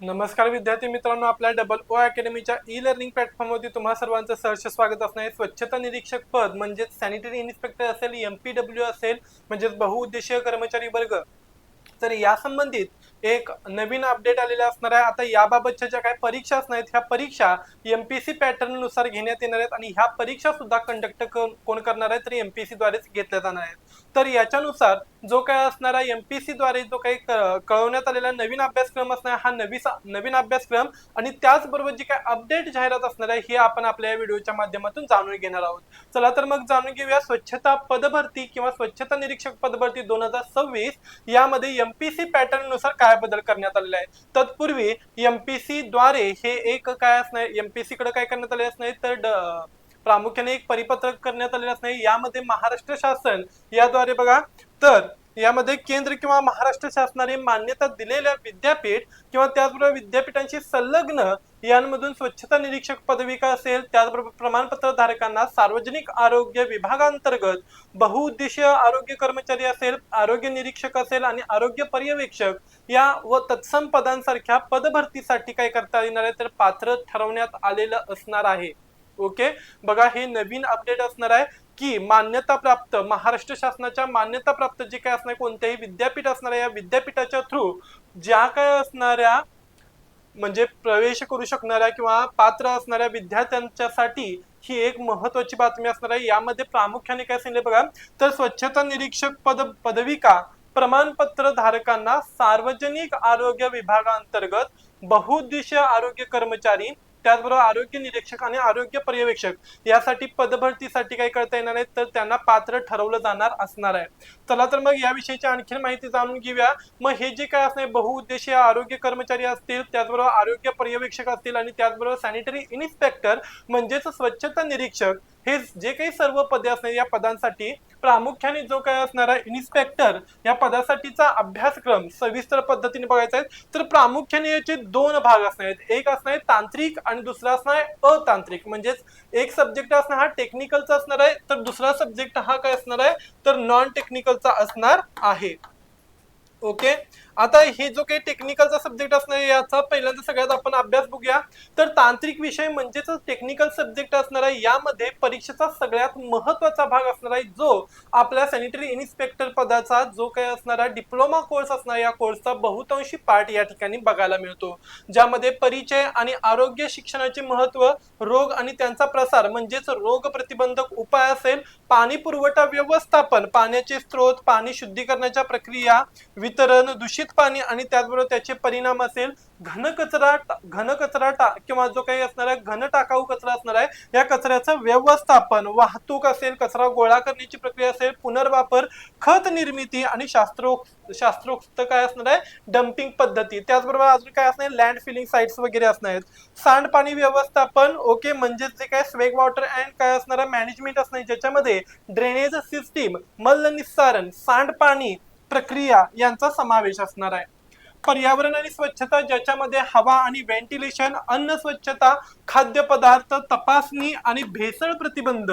नमस्कार विद्यार्थी मित्रांनो, आपल्या डबल ओ अकॅडमीच्या ई लर्निंग प्लॅटफॉर्मवरती तुम्हा सर्वांचं सहर्ष स्वागत असणार आहे। स्वच्छता निरीक्षक पद म्हणजे सॅनिटरी इन्स्पेक्टर असेल, MPW असेल म्हणजे बहुउद्देशीय कर्मचारी वर्ग, तर या संबंधित एक नवीन अपडेट आलेला असणार आहे। आता याबाबतच्या ज्या काही परीक्षा असणार आहेत, ह्या परीक्षा MPC पॅटर्न नुसार घेण्यात येणार आहेत आणि ह्या परीक्षा सुद्धा कंडक्ट कोण करणार आहे, तर MPC द्वारेच घेतल्या जाणार आहेत। तर याच्यानुसार जो काय असणारा MPC द्वारे जो काही कळवण्यात आलेला नवीन अभ्यासक्रम असणार, हा नवीन अभ्यासक्रम आणि त्याचबरोबर जी काय अपडेट जाहिरात असणार आहे, हे आपण आपल्या या व्हिडिओच्या माध्यमातून जाणून घेणार आहोत। चला तर मग जाणून घेऊया स्वच्छता पदभरती किंवा स्वच्छता निरीक्षक पदभरती 2026 यामध्ये MPC पॅटर्न नुसार काय बदल करण्यात आलेला आहे। तत्पूर्वी MPC द्वारे हे एक काय असणार, MPC कडे काय करण्यात आले असणार, तर प्रामुख्याने एक परिपत्रक करण्यात आलेलं असणार। यामध्ये महाराष्ट्र शासन याद्वारे बघा, तर यामध्ये केंद्र किंवा महाराष्ट्र शासनाने मान्यता दिलेल्या विद्यापीठ किंवा त्याचबरोबर विद्यापीठांशी संलग्न यांमधून स्वच्छता निरीक्षक पदविका असेल, त्याचबरोबर प्रमाणपत्र धारकांना सार्वजनिक आरोग्य विभागांतर्गत बहुउद्देशीय आरोग्य कर्मचारी असेल, आरोग्य निरीक्षक असेल आणि आरोग्य पर्यवेक्षक या व तत्सम पदांसारख्या पदभरतीसाठी काय करता येणार आहे, तर पात्र ठरवण्यात आलेलं असणार आहे। ओके, बघा हे नवीन अपडेट असणार आहे की मान्यता प्राप्त महाराष्ट्र शासनाच्या मान्यता प्राप्त जे काय असणार कोणतेही विद्यापीठ असणार आहे, या विद्यापीठाच्या थ्रू ज्या काय असणाऱ्या म्हणजे प्रवेश करू शकणाऱ्या किंवा पात्र असणाऱ्या विद्यार्थ्यांच्यासाठी ही एक महत्त्वाची बातमी असणार आहे। यामध्ये प्रामुख्याने काय सांगितले बघा, तर स्वच्छता निरीक्षक पदविका प्रमाणपत्र धारकांना सार्वजनिक आरोग्य विभागांतर्गत बहुउद्देशीय आरोग्य कर्मचारी, त्याचबरोबर आरोग्य निरीक्षक आणि आरोग्य पर्यवेक्षक यासाठी पदभरतीसाठी काय करता येणार आहे, तर त्यांना पात्र ठरवलं जाणार असणार आहे। चला तर मग याविषयीची आणखी माहिती जाणून घेऊया। मग हे जे काय असणार बहुउद्देशीय आरोग्य कर्मचारी असतील, त्याचबरोबर आरोग्य पर्यवेक्षक असतील आणि त्याचबरोबर सॅनिटरी इन्स्पेक्टर म्हणजेच स्वच्छता निरीक्षक, हे जे काही सर्व पदे असणार या पदांसाठी प्रामुख्याने जो काय असणार आहे इन्स्पेक्टर या पदासाठीचा अभ्यासक्रम सविस्तर पद्धतीने बघायचा आहे। तर प्रामुख्याने याचे दोन भाग असणार आहेत, एक असणार आहे तांत्रिक आणि दुसरा असणार आहे अतांत्रिक। म्हणजेच एक सब्जेक्ट असणार हा टेक्निकलचा असणार आहे, तर दुसरा सब्जेक्ट हा काय असणार आहे, तर नॉन टेक्निकलचा असणार आहे। ओके, आता हे जो काही टेक्निकलचा सब्जेक्ट असणार याचा पहिल्यांदा सगळ्यात आपण अभ्यास बघूया। तर तांत्रिक विषय म्हणजेच टेक्निकल सब्जेक्ट असणार आहे, यामध्ये परीक्षेचा सगळ्यात महत्त्वाचा भाग असणार आहे, जो आपल्या सॅनिटरी इन्स्पेक्टर पदाचा जो काही असणारा डिप्लोमा कोर्स असणार, या कोर्सचा बहुतांशी पार्ट या ठिकाणी बघायला मिळतो, ज्यामध्ये परिचय आणि आरोग्य शिक्षणाचे महत्त्व, रोग आणि त्यांचा प्रसार म्हणजेच रोग प्रतिबंधक उपाय असेल, पाणी पुरवठा व्यवस्थापन, पाण्याचे स्रोत, पाणी शुद्धीकरणाच्या प्रक्रिया, वितरण, दूषित पाणी आणि त्याचबरोबर त्याचे परिणाम असेल, घन कचरा किंवा जो काही असणार आहे घन टाकाऊ कचरा असणार आहे, या कचऱ्याचं व्यवस्थापन, वाहतूक असेल, कचरा गोळा करण्याची प्रक्रिया असेल, पुनर्वापर, खत निर्मिती आणि शास्त्रोक्त काय असणार आहे डम्पिंग पद्धती, त्याचबरोबर अजून काय असणार लँड फिलिंग साइट्स वगैरे असणार आहेत, सांडपाणी व्यवस्थापन, ओके, म्हणजे जे काय स्वेग वॉटर अँड काय असणार आहे मॅनेजमेंट असणार, ज्याच्यामध्ये ड्रेनेज सिस्टीम, मल निस्सारण, सांडपाणी प्रक्रिया यांचा समावेश असणार आहे। पर्यावरण आणि स्वच्छता, ज्याच्यामध्ये हवा आणि व्हेंटिलेशन, अन्न स्वच्छता, खाद्यपदार्थ तपासणी आणि भेसळ प्रतिबंध,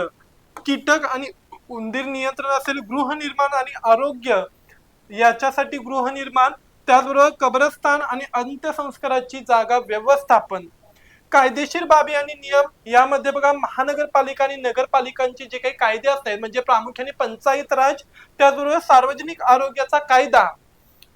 कीटक आणि उंदीर नियंत्रण असेल, गृहनिर्माण आणि आरोग्य याच्यासाठी गृहनिर्माण, त्याचबरोबर कब्रस्तान आणि अंत्यसंस्काराची जागा व्यवस्थापन, कायदेशीर बाबी आणि नियम, यामध्ये बघा महानगरपालिका आणि नगरपालिकांचे जे काही कायदे असतात म्हणजे प्रामुख्याने पंचायत राज, त्याचबरोबर सार्वजनिक आरोग्याचा कायदा,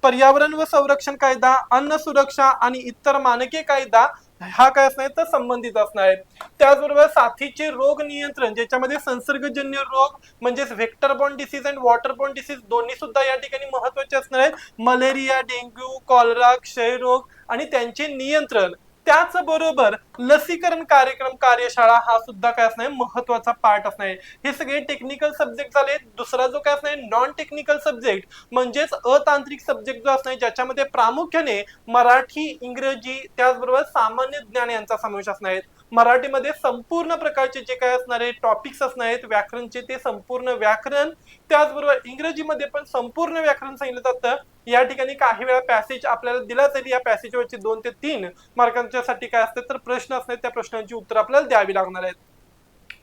पर्यावरण व संरक्षण कायदा, अन्न सुरक्षा आणि इतर मानके कायदा हा काय असणार तर संबंधित असणार आहे। त्याचबरोबर साथीचे रोग नियंत्रण, ज्याच्यामध्ये संसर्गजन्य रोग म्हणजेच व्हेक्टर बॉर्न डिसीज आणि वॉटर बॉर्न डिसीज दोन्ही सुद्धा या ठिकाणी महत्त्वाचे असणार आहेत, मलेरिया, डेंग्यू, कॉलरा, क्षयरोग आणि त्यांचे नियंत्रण, त्याचबरोबर लसीकरण कार्यक्रम कार्यशाळा हा सुद्धा काय असणार महत्त्वाचा पार्ट असणार आहे। हे सगळे टेक्निकल सब्जेक्ट झाले। दुसरा जो काय असणार नॉन टेक्निकल सब्जेक्ट म्हणजेच अतांत्रिक सब्जेक्ट जो असणार, ज्याच्यामध्ये प्रामुख्याने मराठी, इंग्रजी, त्याचबरोबर सामान्य ज्ञान यांचा समावेश असणार आहे। मराठीमध्ये संपूर्ण प्रकारचे जे काय असणारे टॉपिक्स असणार आहेत व्याकरणचे, ते संपूर्ण व्याकरण, त्याचबरोबर इंग्रजीमध्ये पण संपूर्ण व्याकरण सांगितलं जातं। या ठिकाणी काही वेळा पॅसेज आपल्याला दिला तरी या पॅसेजवरचे 2 ते 3 मार्कांच्यासाठी काय असते तर प्रश्न असणार, त्या प्रश्नांची उत्तर आपल्याला द्यावी लागणार आहेत।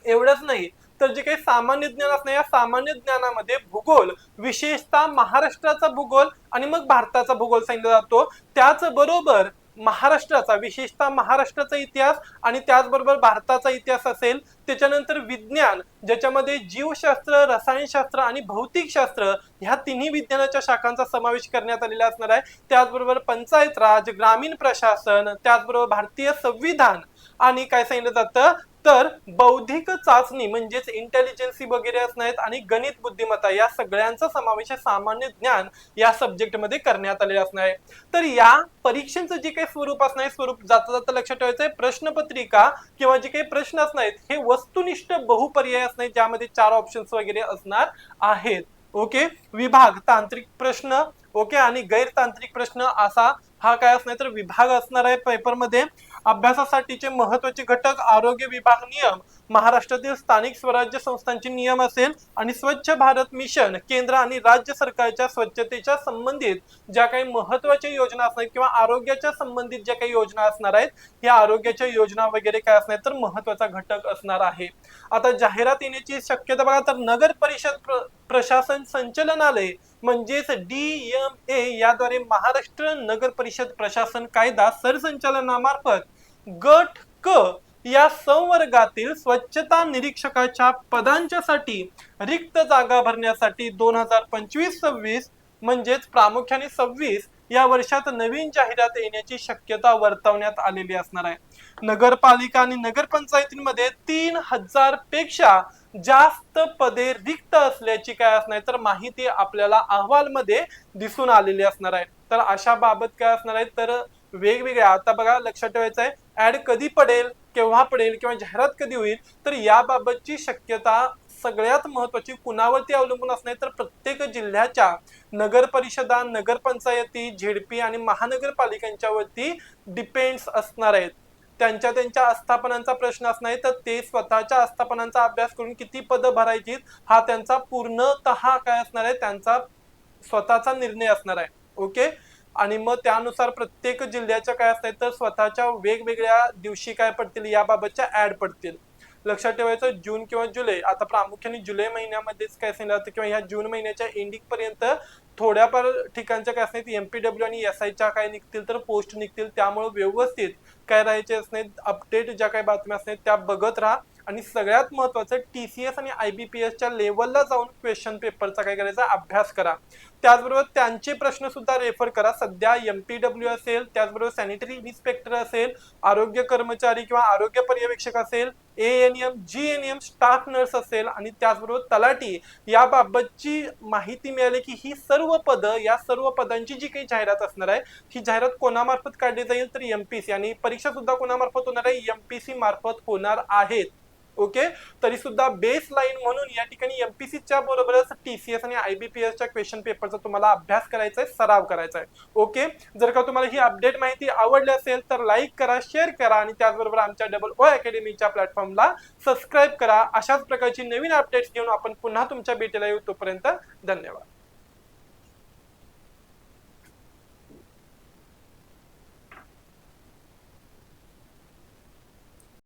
एवढंच नाही तर जे काही सामान्य ज्ञान असणार, या सामान्य ज्ञानामध्ये भूगोल, विशेषतः महाराष्ट्राचा भूगोल आणि मग भारताचा भूगोल सांगितला जातो। त्याचबरोबर महाराष्ट्राचा, विशेषतः महाराष्ट्राचा इतिहास आणि त्याचबरोबर भारताचा इतिहास असेल. त्याच्यानंतर विज्ञान, ज्याच्यामध्ये जीवशास्त्र, रसायनशास्त्र आणि भौतिकशास्त्र ह्या तिन्ही विज्ञानाच्या शाखांचा समावेश करण्यात आलेला असणार आहे. त्याचबरोबर पंचायत राज, ग्रामीण प्रशासन, त्याचबरोबर भारतीय संविधान आणि काय सांगितलं जातं तर बौद्धिक चाचणी म्हणजेच इंटेलिजन्सी वगैरे असणार आहेत आणि गणित बुद्धिमत्ता या सगळ्यांचा समावेश सामान्य ज्ञान या सब्जेक्ट मध्ये करण्यात आलेला असणार आहे. तर या परीक्षेचं जे काही स्वरूप असणार आहे, स्वरूप जाता जाता लक्षात ठेवायचं आहे, प्रश्नपत्रिका किंवा जे काही प्रश्न असणार आहेत हे वस्तुनिष्ठ बहुपर्याय असणार, ज्यामध्ये 4 ऑप्शन्स वगैरे असणार आहेत. ओके, विभाग तांत्रिक प्रश्न, ओके, आणि गैरतांत्रिक प्रश्न असा हा काय असणार तर विभाग असणार आहे पेपरमध्ये. अभ्यासासाठीचे महत्वाचे घटक आरोग्य विभाग नियम, महाराष्ट्रातील स्थानिक स्वराज्य संस्थांचे नियम असेल आणि स्वच्छ भारत मिशन, केंद्र आणि राज्य सरकारच्या स्वच्छतेच्या संबंधित ज्या काही महत्वाच्या योजना असणार किंवा आरोग्याच्या संबंधित ज्या काही योजना असणार आहेत, या आरोग्याच्या योजना वगैरे काय असणार तर महत्वाचा घटक असणार आहे. आता जाहिरात येण्याची शक्यता बघा तर नगर परिषद प्रशासन संचालनालय म्हणजेच DMA याद्वारे महाराष्ट्र नगर परिषद प्रशासन कायदा सरसंचालनामार्फत गट क या संवर्गातील स्वच्छता निरीक्षकाच्या पदांच्यासाठी रिक्त जागा भरण्यासाठी 2025-26 म्हणजेच प्रामुख्याने 26 या वर्षात नवीन जाहिरात येण्याची शक्यता वर्तवण्यात आलेली असणार आहे. नगरपालिका आणि नगरपंचायतींमध्ये 3000 पेक्षा जास्त पदे रिक्त असल्याची काय असणार तर माहिती आपल्याला अहवालमध्ये दिसून आलेली असणार आहे. तर अशा बाबत काय असणार आहे तर वेगवेगळ्या, आता बघा लक्षात ठेवायचं आहे, ऍड कधी पडेल, केव्हा पडेल किंवा जाहिरात कधी होईल, तर याबाबतची शक्यता सगळ्यात महत्वाची कुणावरती अवलंबून असणार तर प्रत्येक जिल्ह्याच्या नगर परिषदा, नगरपंचायती, झेडपी आणि महानगरपालिकांच्या वरती डिपेंड्स असणार आहेत. त्यांच्या आस्थापनांचा प्रश्न असणार आहे, तर ते स्वतःच्या आस्थापनांचा अभ्यास करून किती पदं भरायची हा त्यांचा पूर्णतः काय असणार आहे, त्यांचा स्वतःचा निर्णय असणार आहे. ओके, आणि मग त्यानुसार प्रत्येक जिल्ह्याच्या काय असतात तर स्वतःच्या वेगवेगळ्या दिवशी काय पडतील याबाबतच्या ऍड पडतील. लक्षात ठेवायचं जून किंवा जुलै, आता प्रामुख्याने जुलै महिन्यामध्येच काय सांगितलं किंवा ह्या जून महिन्याच्या एंडिंग पर्यंत थोड्याफार ठिकाणच्या काय असणार MPW आणि SIच्या काय निघतील तर पोस्ट निघतील, त्यामुळे व्यवस्थित काय राहायचे असणार अपडेट ज्या काही बातम्या असणार त्या बघत राहा. आणि सगळ्यात महत्वाचं TCS आणि IBPSच्या लेवलला जाऊन क्वेश्चन पेपरचा काय करायचा अभ्यास करा. त्याचबरोबर त्यांचे प्रश्न सुद्धा रेफर करा. सध्या MPW असेल, त्याचबरोबर सॅनिटरी इन्स्पेक्टर असेल, आरोग्य कर्मचारी किंवा आरोग्य पर्यवेक्षक असेल, ANM, GNM, स्टाफ नर्स असेल आणि त्याचबरोबर तलाठी याबाबतची माहिती मिळाली की ही सर्व पद, या सर्व पदांची जी काही जाहिरात असणार आहे ही जाहिरात कोणामार्फत काढली जाईल तर MPC, आणि परीक्षा सुद्धा कोणामार्फत होणार आहे MPC मार्फत होणार आहेत. ओके, तरी सुद्धा बेस लाईन म्हणून या ठिकाणी MPCच्या बरोबरच TCS आणि IBPSच्या क्वेश्चन पेपरचा तुम्हाला अभ्यास करायचा आहे, सराव करायचा आहे. ओके, जर का तुम्हाला ही अपडेट माहिती आवडली असेल तर लाईक करा, शेअर करा आणि त्याचबरोबर आमच्या O अकॅडमीच्या प्लॅटफॉर्मला सबस्क्राईब करा. अशाच प्रकारची नवीन अपडेट्स घेऊन आपण पुन्हा तुमच्या भेटीला येऊ. तोपर्यंत धन्यवाद.